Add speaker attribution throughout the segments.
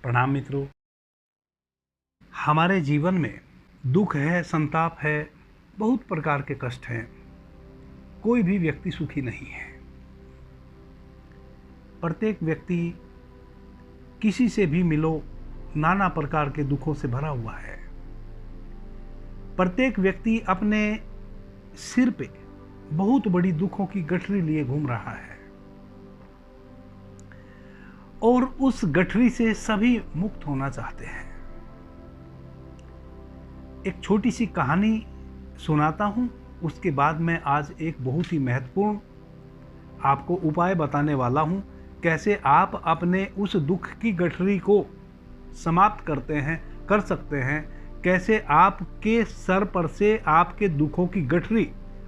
Speaker 1: प्रणाम मित्रों। हमारे जीवन में दुख है, संताप है, बहुत प्रकार के कष्ट हैं। कोई भी व्यक्ति सुखी नहीं है। प्रत्येक व्यक्ति किसी से भी मिलो नाना प्रकार के दुखों से भरा हुआ है। प्रत्येक व्यक्ति अपने सिर पे बहुत बड़ी दुखों की गठरी लिए घूम रहा है और उस गठरी से सभी मुक्त होना चाहते हैं। एक छोटी सी कहानी सुनाता हूं, उसके बाद मैं आज एक बहुत ही महत्वपूर्ण आपको उपाय बताने वाला हूं, कैसे आप अपने उस दुख की गठरी को समाप्त कर सकते हैं। कैसे आपके सर पर से आपके दुखों की गठरी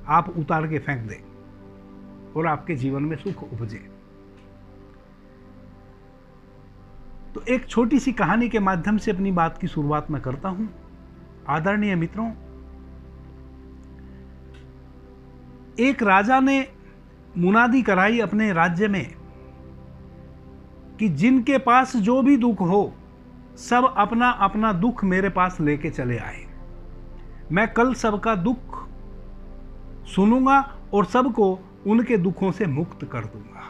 Speaker 1: आप उतार के फेंक दें और आपके जीवन में सुख उपजे। तो एक छोटी सी कहानी के माध्यम से अपनी बात की शुरुआत मैं करता हूं। आदरणीय मित्रों, एक राजा ने मुनादी कराई अपने राज्य में कि जिनके पास जो भी दुख हो सब अपना अपना दुख मेरे पास लेके चले आए। मैं कल सबका दुख सुनूंगा और सबको उनके दुखों से मुक्त कर दूंगा।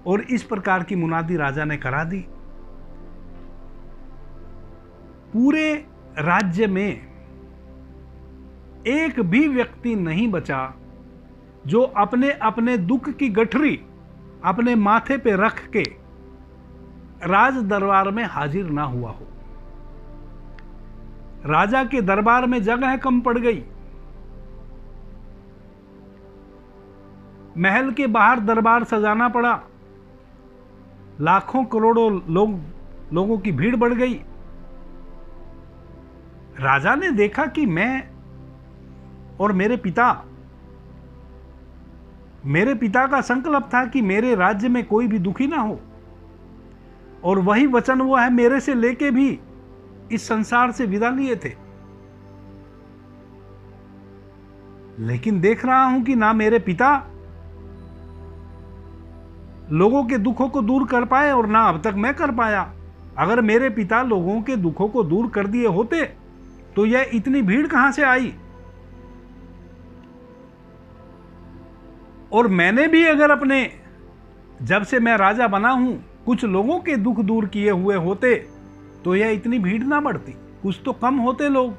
Speaker 1: और इस प्रकार की मुनादी राजा ने करा दी। पूरे राज्य में एक भी व्यक्ति नहीं बचा जो अपने अपने दुख की गठरी अपने माथे पे रख के राज दरबार में हाजिर ना हुआ हो। राजा के दरबार में जगह कम पड़ गई। महल के बाहर दरबार सजाना पड़ा। लाखों करोड़ों लोगों की भीड़ बढ़ गई। राजा ने देखा कि मैं और मेरे पिता का संकल्प था कि मेरे राज्य में कोई भी दुखी ना हो, और वही वचन वो है मेरे से लेके भी इस संसार से विदा लिए थे। लेकिन देख रहा हूं कि ना मेरे पिता लोगों के दुखों को दूर कर पाए और ना अब तक मैं कर पाया। अगर मेरे पिता लोगों के दुखों को दूर कर दिए होते तो यह इतनी भीड़ कहां से आई। और मैंने भी अगर अपने जब से मैं राजा बना हूं कुछ लोगों के दुख दूर किए हुए होते तो यह इतनी भीड़ ना बढ़ती, कुछ तो कम होते लोग।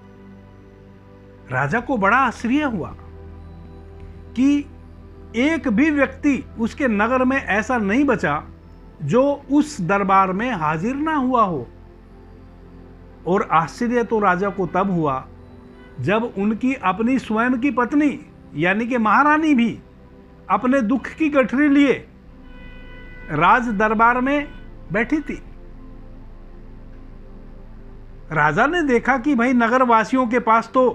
Speaker 1: राजा को बड़ा आश्चर्य हुआ कि एक भी व्यक्ति उसके नगर में ऐसा नहीं बचा जो उस दरबार में हाजिर ना हुआ हो। और आश्चर्य तो राजा को तब हुआ जब उनकी अपनी स्वयं की पत्नी यानी कि महारानी भी अपने दुख की गठरी लिए राज दरबार में बैठी थी। राजा ने देखा कि भाई नगर वासियों के पास तो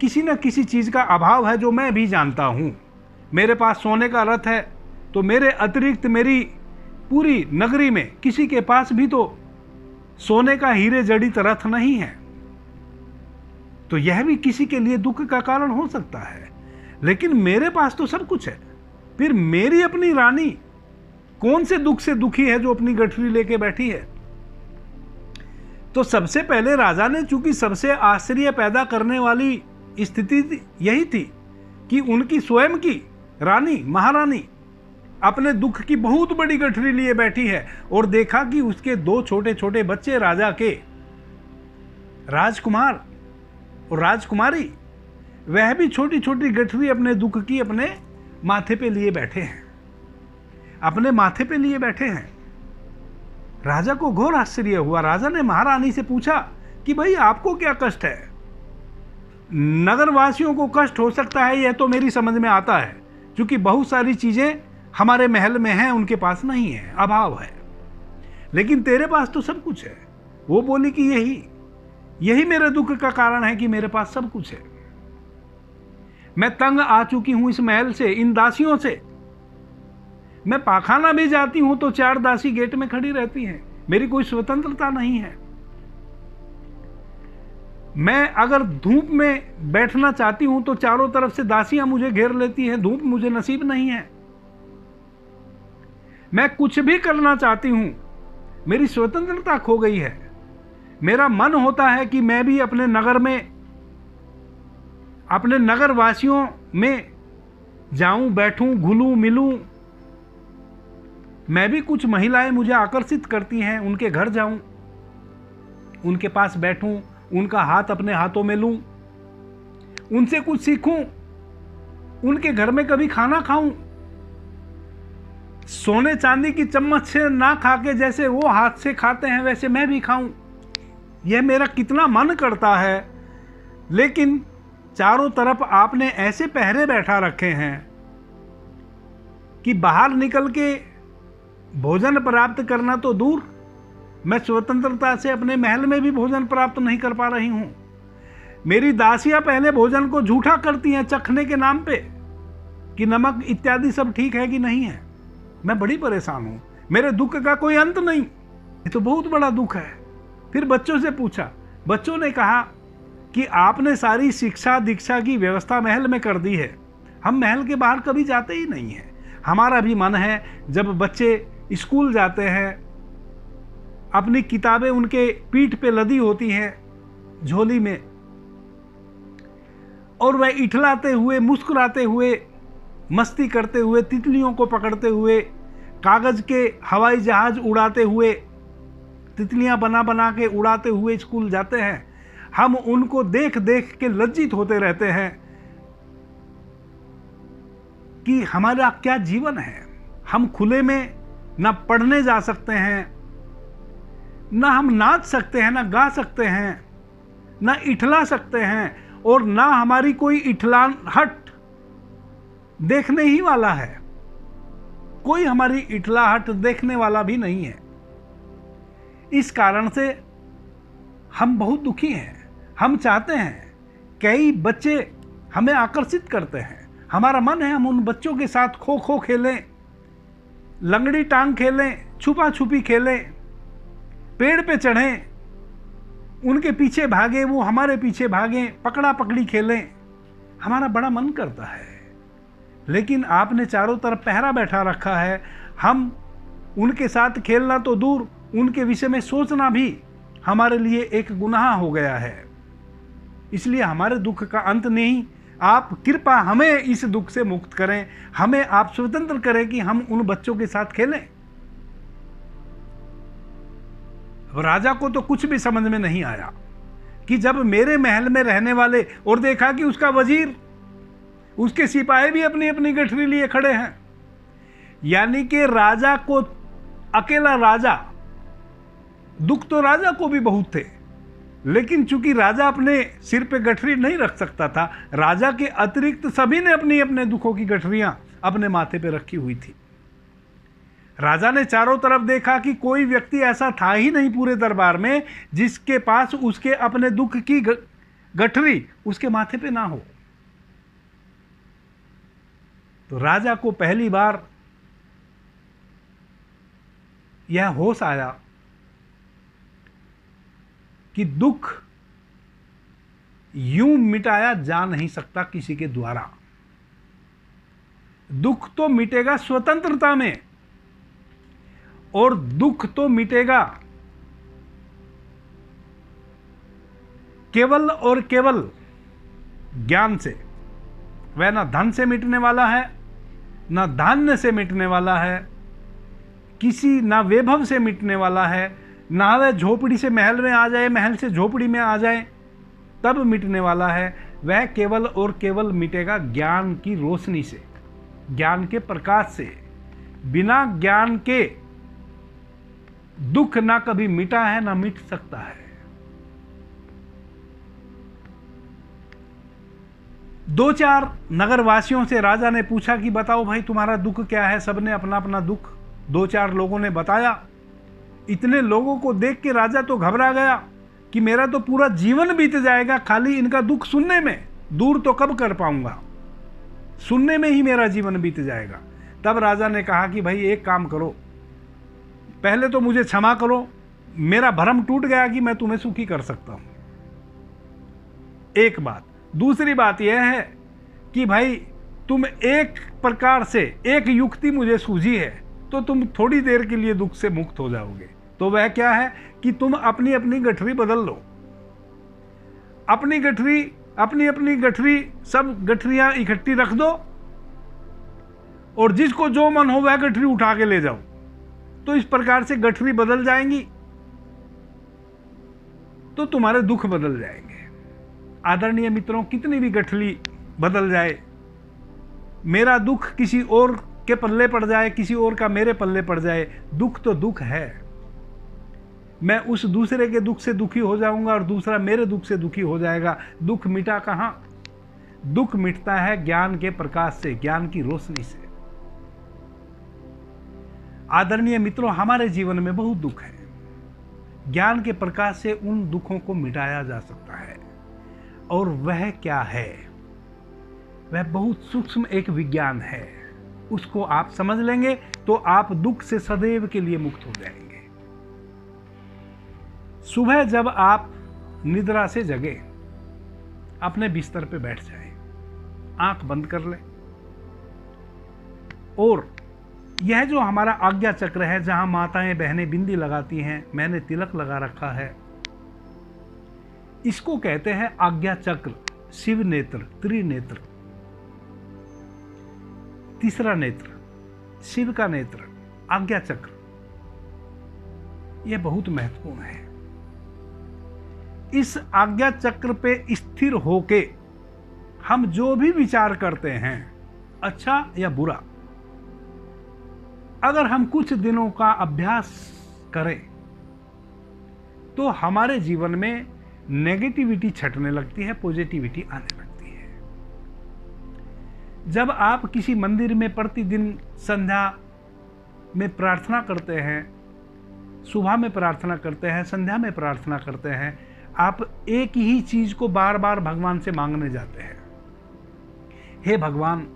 Speaker 1: किसी न किसी चीज का अभाव है जो मैं भी जानता हूं। मेरे पास सोने का रथ है तो मेरे अतिरिक्त मेरी पूरी नगरी में किसी के पास भी तो सोने का हीरे जड़ित रथ नहीं है। तो यह भी किसी के लिए दुख का कारण हो सकता है, लेकिन मेरे पास तो सब कुछ है। फिर मेरी अपनी रानी कौन से दुख से दुखी है जो अपनी गठरी लेके बैठी है। तो सबसे पहले राजा ने, चूंकि सबसे आश्चर्य पैदा करने वाली स्थिति यही थी कि उनकी स्वयं की रानी महारानी अपने दुख की बहुत बड़ी गठरी लिए बैठी है, और देखा कि उसके दो छोटे छोटे बच्चे राजा के राजकुमार और राजकुमारी वह भी छोटी छोटी गठरी अपने दुख की अपने माथे पे लिए बैठे हैं, अपने माथे पे लिए बैठे हैं। राजा को घोर आश्चर्य हुआ। राजा ने महारानी से पूछा कि भाई आपको क्या कष्ट है। नगरवासियों को कष्ट हो सकता है, यह तो मेरी समझ में आता है, क्योंकि बहुत सारी चीजें हमारे महल में हैं, उनके पास नहीं है, अभाव है, लेकिन तेरे पास तो सब कुछ है। वो बोली कि यही मेरे दुख का कारण है कि मेरे पास सब कुछ है। मैं तंग आ चुकी हूं इस महल से, इन दासियों से। मैं पाखाना भी जाती हूं तो 4 दासी गेट में खड़ी रहती हैं, मेरी कोई स्वतंत्रता नहीं है। मैं अगर धूप में बैठना चाहती हूं तो चारों तरफ से दासियां मुझे घेर लेती हैं, धूप मुझे नसीब नहीं है। मैं कुछ भी करना चाहती हूं, मेरी स्वतंत्रता खो गई है। मेरा मन होता है कि मैं भी अपने नगर में, अपने नगर वासियों में जाऊं, बैठूं, घुलूं, मिलूं। मैं भी, कुछ महिलाएं मुझे आकर्षित करती हैं, उनके घर जाऊं, उनके पास बैठूं, उनका हाथ अपने हाथों में लूं, उनसे कुछ सीखूं, उनके घर में कभी खाना खाऊं। सोने चांदी की चम्मच से ना खा के जैसे वो हाथ से खाते हैं वैसे मैं भी खाऊं। यह मेरा कितना मन करता है। लेकिन चारों तरफ आपने ऐसे पहरे बैठा रखे हैं कि बाहर निकल के भोजन प्राप्त करना तो दूर, मैं स्वतंत्रता से अपने महल में भी भोजन प्राप्त नहीं कर पा रही हूं। मेरी दासियां पहले भोजन को झूठा करती हैं चखने के नाम पे कि नमक इत्यादि सब ठीक है कि नहीं है। मैं बड़ी परेशान हूं, मेरे दुख का कोई अंत नहीं, ये तो बहुत बड़ा दुख है। फिर बच्चों से पूछा, बच्चों ने कहा कि आपने सारी शिक्षा दीक्षा की व्यवस्था महल में कर दी है, हम महल के बाहर कभी जाते ही नहीं हैं। हमारा भी मन है जब बच्चे स्कूल जाते हैं, अपनी किताबें उनके पीठ पे लदी होती हैं झोली में, और वह इठलाते हुए, मुस्कुराते हुए, मस्ती करते हुए, तितलियों को पकड़ते हुए, कागज के हवाई जहाज उड़ाते हुए, तितलियां बना बना के उड़ाते हुए स्कूल जाते हैं। हम उनको देख देख के लज्जित होते रहते हैं कि हमारा क्या जीवन है। हम खुले में ना पढ़ने जा सकते हैं, ना हम नाच सकते हैं, ना गा सकते हैं, ना इठला सकते हैं, और ना हमारी कोई इठलाहट देखने ही वाला है। कोई हमारी इठलाहट देखने वाला भी नहीं है। इस कारण से हम बहुत दुखी हैं। हम चाहते हैं, कई बच्चे हमें आकर्षित करते हैं, हमारा मन है हम उन बच्चों के साथ खो खो खेलें, लंगड़ी टांग खेलें, छुपा छुपी खेलें, पेड़ पे चढ़ें, उनके पीछे भागे, वो हमारे पीछे भागें, पकड़ा पकड़ी खेलें। हमारा बड़ा मन करता है, लेकिन आपने चारों तरफ पहरा बैठा रखा है। हम उनके साथ खेलना तो दूर, उनके विषय में सोचना भी हमारे लिए एक गुनाह हो गया है। इसलिए हमारे दुख का अंत नहीं। आप कृपा हमें इस दुख से मुक्त करें, हमें आप स्वतंत्र करें कि हम उन बच्चों के साथ खेलें। राजा को तो कुछ भी समझ में नहीं आया कि जब मेरे महल में रहने वाले, और देखा कि उसका वजीर, उसके सिपाही भी अपनी अपनी गठरी लिए खड़े हैं, यानी कि राजा को, अकेला राजा, दुख तो राजा को भी बहुत थे, लेकिन चूंकि राजा अपने सिर पे गठरी नहीं रख सकता था, राजा के अतिरिक्त सभी ने अपनी अपने दुखों की गठरियां अपने माथे पे रखी हुई थी। राजा ने चारों तरफ देखा कि कोई व्यक्ति ऐसा था ही नहीं पूरे दरबार में जिसके पास उसके अपने दुख की गठरी उसके माथे पे ना हो। तो राजा को पहली बार यह होश आया कि दुख यूं मिटाया जा नहीं सकता किसी के द्वारा। दुख तो मिटेगा स्वतंत्रता में, और दुख तो मिटेगा केवल और केवल ज्ञान से। वह ना धन से मिटने वाला है, ना धान्य से मिटने वाला है, किसी ना वैभव से मिटने वाला है, ना वह झोपड़ी से महल में आ जाए, महल से झोपड़ी में आ जाए तब मिटने वाला है। वह केवल और केवल मिटेगा ज्ञान की रोशनी से, ज्ञान के प्रकाश से। बिना ज्ञान के दुख ना कभी मिटा है, ना मिट सकता है। दो चार नगरवासियों से राजा ने पूछा कि बताओ भाई तुम्हारा दुख क्या है। सबने अपना अपना दुख दो चार लोगों ने बताया। इतने लोगों को देख के राजा तो घबरा गया कि मेरा तो पूरा जीवन बीत जाएगा खाली इनका दुख सुनने में, दूर तो कब कर पाऊंगा, सुनने में ही मेरा जीवन बीत जाएगा। तब राजा ने कहा कि भाई एक काम करो, पहले तो मुझे क्षमा करो, मेरा भ्रम टूट गया कि मैं तुम्हें सुखी कर सकता हूं। एक बात। दूसरी बात यह है कि भाई तुम एक प्रकार से, एक युक्ति मुझे सूझी है, तो तुम थोड़ी देर के लिए दुख से मुक्त हो जाओगे। तो वह क्या है कि तुम अपनी अपनी गठरी बदल लो, अपनी अपनी गठरी, सब गठरियां इकट्ठी रख दो और जिसको जो मन हो वह गठरी उठा के ले जाओ। तो इस प्रकार से गठरी बदल जाएंगी तो तुम्हारे दुख बदल जाएंगे। आदरणीय मित्रों, कितनी भी गठरी बदल जाए, मेरा दुख किसी और के पल्ले पड़ जाए, किसी और का मेरे पल्ले पड़ जाए, दुख तो दुख है। मैं उस दूसरे के दुख से दुखी हो जाऊंगा और दूसरा मेरे दुख से दुखी हो जाएगा। दुख मिटा कहां? दुख मिटता है ज्ञान के प्रकाश से, ज्ञान की रोशनी से। आदरणीय मित्रों, हमारे जीवन में बहुत दुख है। ज्ञान के प्रकाश से उन दुखों को मिटाया जा सकता है। और वह क्या है? वह बहुत सूक्ष्म एक विज्ञान है। उसको आप समझ लेंगे तो आप दुख से सदैव के लिए मुक्त हो जाएंगे। सुबह जब आप निद्रा से जगे, अपने बिस्तर पे बैठ जाएं, आंख बंद कर लें और यह जो हमारा आज्ञा चक्र है, जहां माताएं बहनें बिंदी लगाती हैं, मैंने तिलक लगा रखा है, इसको कहते हैं आज्ञा चक्र, शिव नेत्र, त्रिनेत्र, तीसरा नेत्र, शिव का नेत्र, आज्ञा चक्र। यह बहुत महत्वपूर्ण है। इस आज्ञा चक्र पे स्थिर होके हम जो भी विचार करते हैं, अच्छा या बुरा, अगर हम कुछ दिनों का अभ्यास करें तो हमारे जीवन में नेगेटिविटी छटने लगती है, पॉजिटिविटी आने लगती है। जब आप किसी मंदिर में प्रतिदिन संध्या में प्रार्थना करते हैं, सुबह में प्रार्थना करते हैं, संध्या में प्रार्थना करते हैं, आप एक ही चीज को बार बार भगवान से मांगने जाते हैं। हे भगवान,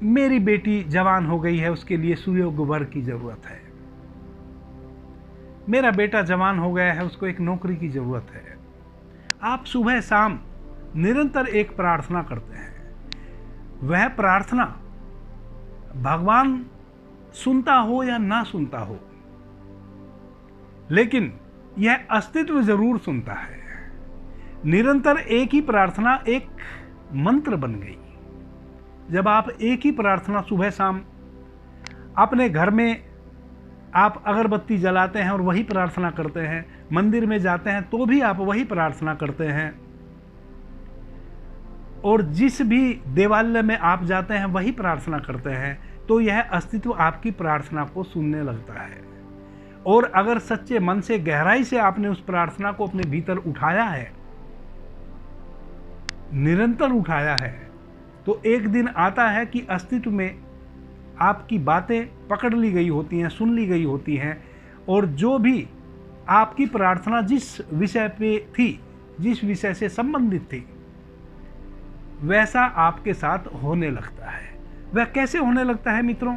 Speaker 1: मेरी बेटी जवान हो गई है, उसके लिए सुयोग्य वर की जरूरत है। मेरा बेटा जवान हो गया है, उसको एक नौकरी की जरूरत है। आप सुबह शाम निरंतर एक प्रार्थना करते हैं। वह प्रार्थना भगवान सुनता हो या ना सुनता हो, लेकिन यह अस्तित्व जरूर सुनता है। निरंतर एक ही प्रार्थना एक मंत्र बन गई। जब आप एक ही प्रार्थना सुबह शाम अपने घर में आप अगरबत्ती जलाते हैं और वही प्रार्थना करते हैं, मंदिर में जाते हैं तो भी आप वही प्रार्थना करते हैं, और जिस भी देवालय में आप जाते हैं वही प्रार्थना करते हैं, तो यह अस्तित्व आपकी प्रार्थना को सुनने लगता है। और अगर सच्चे मन से गहराई से आपने उस प्रार्थना को अपने भीतर उठाया है, निरंतर उठाया है, तो एक दिन आता है कि अस्तित्व में आपकी बातें पकड़ ली गई होती हैं, सुन ली गई होती हैं, और जो भी आपकी प्रार्थना जिस विषय पे थी, जिस विषय से संबंधित थी, वैसा आपके साथ होने लगता है। वह कैसे होने लगता है मित्रों?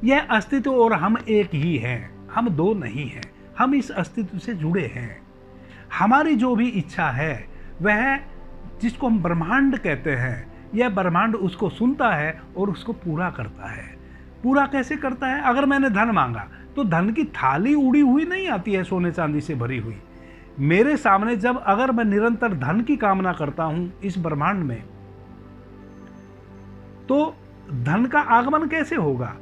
Speaker 1: यह अस्तित्व और हम एक ही हैं, हम दो नहीं हैं। हम इस अस्तित्व से जुड़े हैं। हमारी जो भी इच्छा है, वह जिसको हम ब्रह्मांड कहते हैं, यह ब्रह्मांड उसको सुनता है और उसको पूरा करता है। पूरा कैसे करता है? अगर मैंने धन मांगा तो धन की थाली उड़ी हुई नहीं आती है, सोने चांदी से भरी हुई। मेरे सामने जब अगर मैं निरंतर धन की कामना करता हूं इस ब्रह्मांड में, तो धन का आगमन कैसे होगा?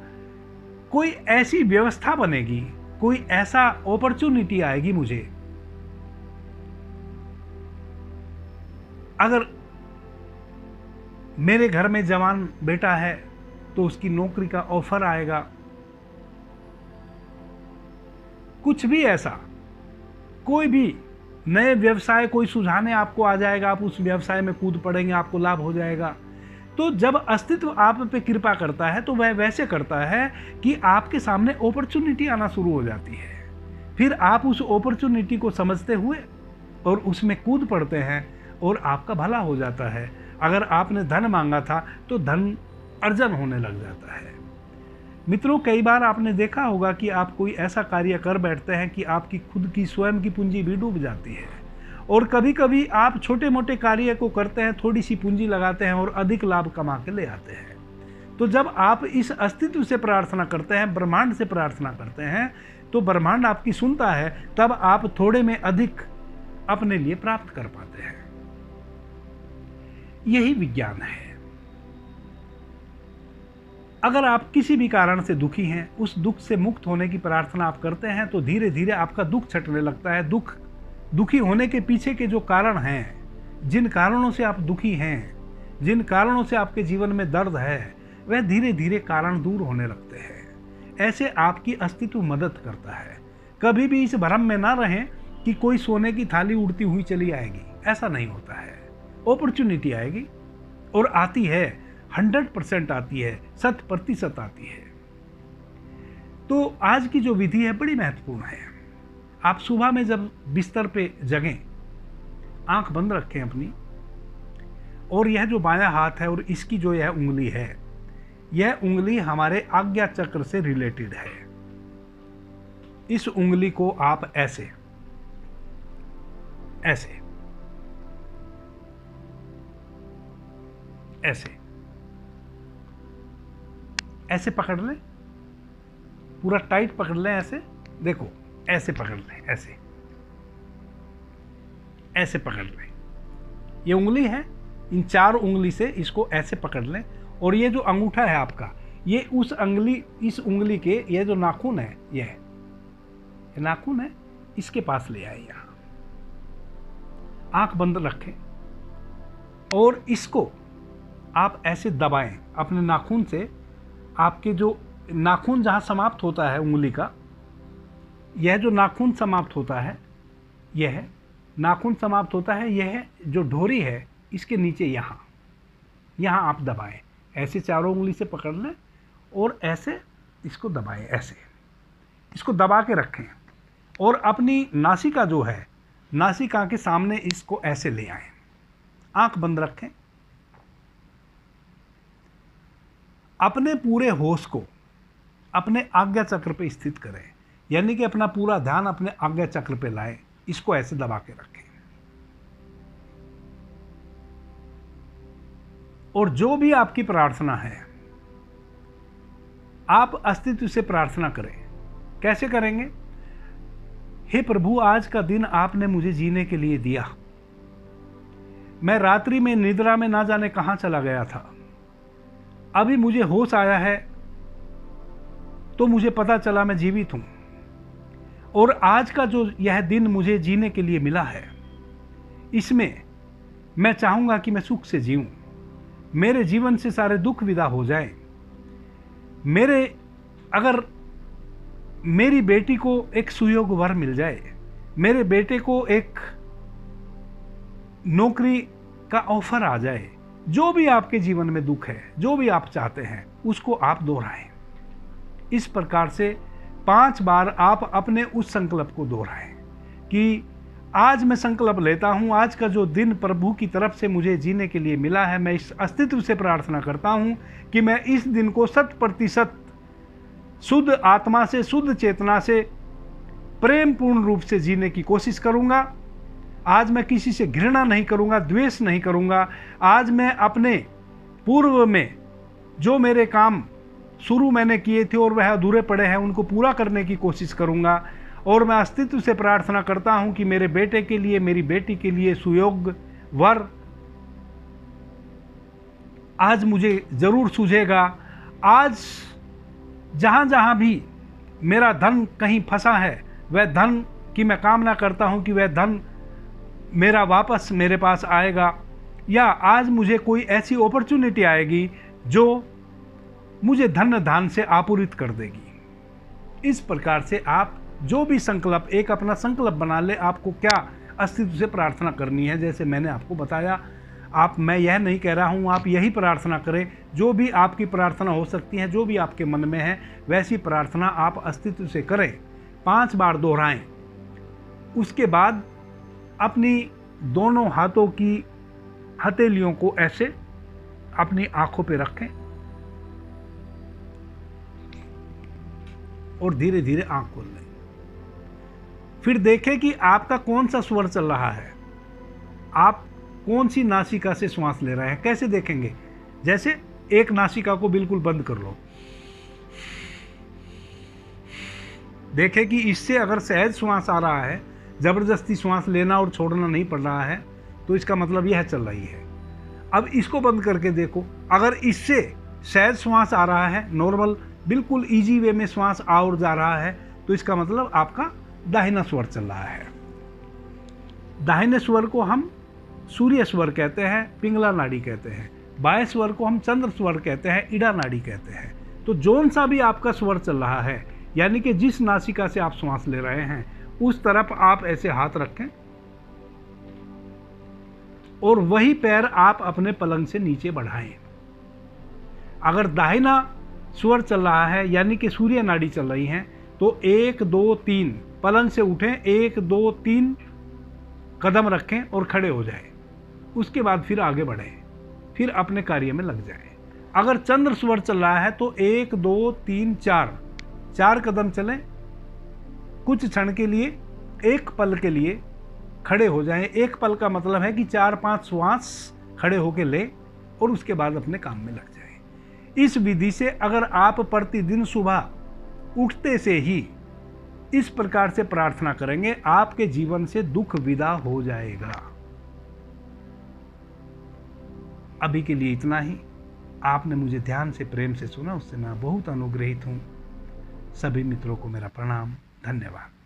Speaker 1: कोई ऐसी व्यवस्था बनेगी, कोई ऐसा अपॉर्चुनिटी आएगी मुझे। अगर मेरे घर में जवान बेटा है तो उसकी नौकरी का ऑफर आएगा। कुछ भी ऐसा, कोई भी नए व्यवसाय कोई सुझाने आपको आ जाएगा, आप उस व्यवसाय में कूद पड़ेंगे, आपको लाभ हो जाएगा। तो जब अस्तित्व आप पे कृपा करता है तो वह वैसे करता है कि आपके सामने अपॉर्चुनिटी आना शुरू हो जाती है। फिर आप उस अपॉर्चुनिटी को समझते हुए और उसमें कूद पड़ते हैं और आपका भला हो जाता है। अगर आपने धन मांगा था तो धन अर्जन होने लग जाता है। मित्रों, कई बार आपने देखा होगा कि आप कोई ऐसा कार्य कर बैठते हैं कि आपकी खुद की स्वयं की पूंजी भी डूब जाती है, और कभी कभी आप छोटे मोटे कार्य को करते हैं, थोड़ी सी पूंजी लगाते हैं और अधिक लाभ कमा के ले आते हैं। तो जब आप इस अस्तित्व से प्रार्थना करते हैं, ब्रह्मांड से प्रार्थना करते हैं, तो ब्रह्मांड आपकी सुनता है, तब आप थोड़े में अधिक अपने लिए प्राप्त कर पाते हैं। यही विज्ञान है। अगर आप किसी भी कारण से दुखी हैं, उस दुख से मुक्त होने की प्रार्थना आप करते हैं, तो धीरे धीरे आपका दुख छटने लगता है। दुखी होने के पीछे के जो कारण हैं, जिन कारणों से आप दुखी हैं, जिन कारणों से आपके जीवन में दर्द है, वह धीरे धीरे कारण दूर होने लगते हैं। ऐसे आपकी अस्तित्व मदद करता है। कभी भी इस भ्रम में ना रहें कि कोई सोने की थाली उड़ती हुई चली आएगी, ऐसा नहीं होता है। अपॉर्चुनिटी आएगी और आती है, 100% आती है, 100% आती है। तो आज की जो विधि है बड़ी महत्वपूर्ण है। आप सुबह में जब बिस्तर पे जगें, आंख बंद रखें अपनी, और यह जो बायां हाथ है और इसकी जो यह उंगली है, यह उंगली हमारे आज्ञा चक्र से रिलेटेड है। इस उंगली को आप ऐसे ऐसे ऐसे ऐसे पकड़ लें, पूरा टाइट पकड़ लें। ऐसे देखो, ऐसे पकड़ लें, ऐसे ऐसे पकड़ लें। ये उंगली है, इन 4 उंगली से इसको ऐसे पकड़ लें। और ये जो अंगूठा है आपका, ये इस उंगली के ये जो नाखून है, ये नाखून है, इसके पास ले आए। यहां आंख बंद रखें और इसको आप ऐसे दबाएं अपने नाखून से। आपके जो नाखून जहां समाप्त होता है उंगली का, यह जो नाखून समाप्त होता है, यह नाखून समाप्त होता है, यह जो ढोरी है इसके नीचे यहां आप दबाएं। ऐसे 4 उंगली से पकड़ लें और ऐसे इसको दबाएं। ऐसे इसको दबा के रखें और अपनी नासिका जो है, नासिका के सामने इसको ऐसे ले आएं। आंख बंद रखें। अपने पूरे होश को अपने आज्ञा चक्र पे स्थित करें, यानी कि अपना पूरा ध्यान अपने आज्ञा चक्र पे लाएं। इसको ऐसे दबा के रखें और जो भी आपकी प्रार्थना है, आप अस्तित्व से प्रार्थना करें। कैसे करेंगे? हे प्रभु, आज का दिन आपने मुझे जीने के लिए दिया। मैं रात्रि में निद्रा में ना जाने कहां चला गया था, अभी मुझे होश आया है तो मुझे पता चला मैं जीवित हूं। और आज का जो यह दिन मुझे जीने के लिए मिला है, इसमें मैं चाहूंगा कि मैं सुख से जीऊं, मेरे जीवन से सारे दुख विदा हो जाएं। अगर मेरी बेटी को एक सुयोग वर मिल जाए, मेरे बेटे को एक नौकरी का ऑफर आ जाए, जो भी आपके जीवन में दुख है, जो भी आप चाहते हैं, उसको आप दोहराएं। इस प्रकार से 5 बार आप अपने उस संकल्प को दोहराएं कि आज मैं संकल्प लेता हूं, आज का जो दिन प्रभु की तरफ से मुझे जीने के लिए मिला है, मैं इस अस्तित्व से प्रार्थना करता हूं कि मैं इस दिन को 100% शुद्ध आत्मा से, शुद्ध चेतना से, प्रेम पूर्ण रूप से जीने की कोशिश करूंगा। आज मैं किसी से घृणा नहीं करूंगा, द्वेष नहीं करूंगा। आज मैं अपने पूर्व में जो मेरे काम शुरू मैंने किए थे और वह अधूरे पड़े हैं, उनको पूरा करने की कोशिश करूंगा। और मैं अस्तित्व से प्रार्थना करता हूं कि मेरे बेटे के लिए, मेरी बेटी के लिए सुयोग वर आज मुझे जरूर सूझेगा। आज जहां जहां भी मेरा धन कहीं फंसा है, वह धन की मैं कामना करता हूं कि वह धन मेरा वापस मेरे पास आएगा, या आज मुझे कोई ऐसी अपॉर्चुनिटी आएगी जो मुझे धन धान से आपूरित कर देगी। इस प्रकार से आप जो भी संकल्प, एक अपना संकल्प बना ले, आपको क्या अस्तित्व से प्रार्थना करनी है। जैसे मैंने आपको बताया, मैं यह नहीं कह रहा हूँ, आप यही प्रार्थना करें। जो भी आपकी प्रार्थना हो सकती है, जो भी आपके मन में है, वैसी प्रार्थना आप अस्तित्व से करें। 5 बार दोहराएं। उसके बाद अपनी दोनों हाथों की हथेलियों को ऐसे अपनी आंखों पे रखें और धीरे धीरे आंख खोल लें। फिर देखें कि आपका कौन सा स्वर चल रहा है, आप कौन सी नासिका से श्वास ले रहे हैं। कैसे देखेंगे? जैसे एक नासिका को बिल्कुल बंद कर लो। देखें कि इससे अगर सहज श्वास आ रहा है, जबरदस्ती श्वास लेना और छोड़ना नहीं पड़ रहा है, तो इसका मतलब यह चल रही है। अब इसको बंद करके देखो, अगर इससे सहज श्वास आ रहा है, नॉर्मल बिल्कुल इजी वे में श्वास आ और जा रहा है, तो इसका मतलब आपका दाहिना स्वर चल रहा है। दाहिने स्वर को हम सूर्य स्वर कहते हैं, पिंगला नाड़ी कहते हैं। बाएं स्वर को हम चंद्र स्वर कहते हैं, इड़ा नाड़ी कहते हैं। तो जौन सा भी आपका स्वर चल रहा है, यानी कि जिस नासिका से आप श्वास ले रहे हैं, उस तरफ आप ऐसे हाथ रखें और वही पैर आप अपने पलंग से नीचे बढ़ाएं। अगर दाहिना स्वर चल रहा है, यानी कि सूर्य नाड़ी चल रही है, तो 1 2 3 पलंग से उठें, 1 2 3 कदम रखें और खड़े हो जाएं। उसके बाद फिर आगे बढ़ें, फिर अपने कार्य में लग जाएं। अगर चंद्र स्वर चल रहा है तो 1 2 3 4 कदम चलें, कुछ क्षण के लिए, एक पल के लिए खड़े हो जाएं। एक पल का मतलब है कि 4-5 श्वास खड़े होकर लें और उसके बाद अपने काम में लग जाएं। इस विधि से अगर आप प्रतिदिन सुबह उठते से ही इस प्रकार से प्रार्थना करेंगे, आपके जीवन से दुख विदा हो जाएगा। अभी के लिए इतना ही। आपने मुझे ध्यान से, प्रेम से सुना, उससे मैं बहुत अनुग्रहित हूं। सभी मित्रों को मेरा प्रणाम, धन्यवाद।